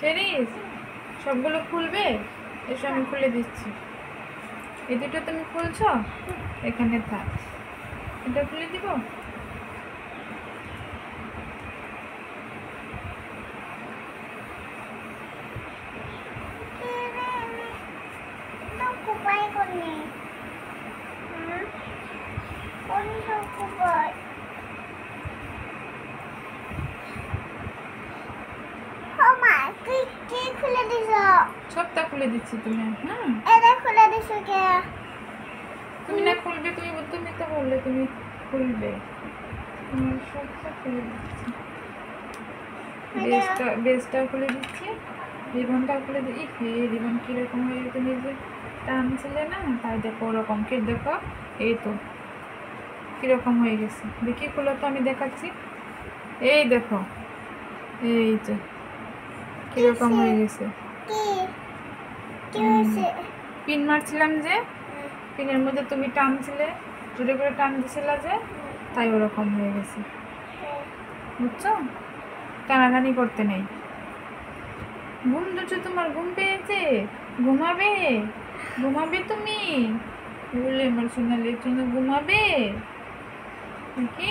সেরিস সবগুলো খুলবে? এসো আমি খুলে দিচ্ছি। এই দুটো তুমি খুলছো, এখানে থাক। এটা খুলে দিব। সবটা খুলে দিচ্ছি তুমি। তুমি না খুলবে, তুমি তো বললে তুমি খুলবে। তুমি সবটা খুলে দিচ্ছি। বেসটা খুলে দিচ্ছি, রিবনটা খুলে দিই। রিবন কিরকম হয়ে গেছে, নিজে টানছিলে না, তাই দেখো ওরকম কে দেখো। এই তো কিরকম হয়ে গেছে, দেখি খুলে তো আমি দেখাচ্ছি। এই দেখো, এই যে কিরকম হয়ে গেছে। পিন মারছিলাম যে, পিনের মধ্যে তুমি টানছিলে, জোরে করে টান দিছিলা যে, তাই ওরকম হয়ে গেছে, বুঝছো? টানাটানি করতে নেই। ঘুম ধরছে তোমার, ঘুম পেয়েছে, ঘুমাবে? ঘুমাবে তুমি? বলে আমার সোনালি জন্য ঘুমাবে নাকি?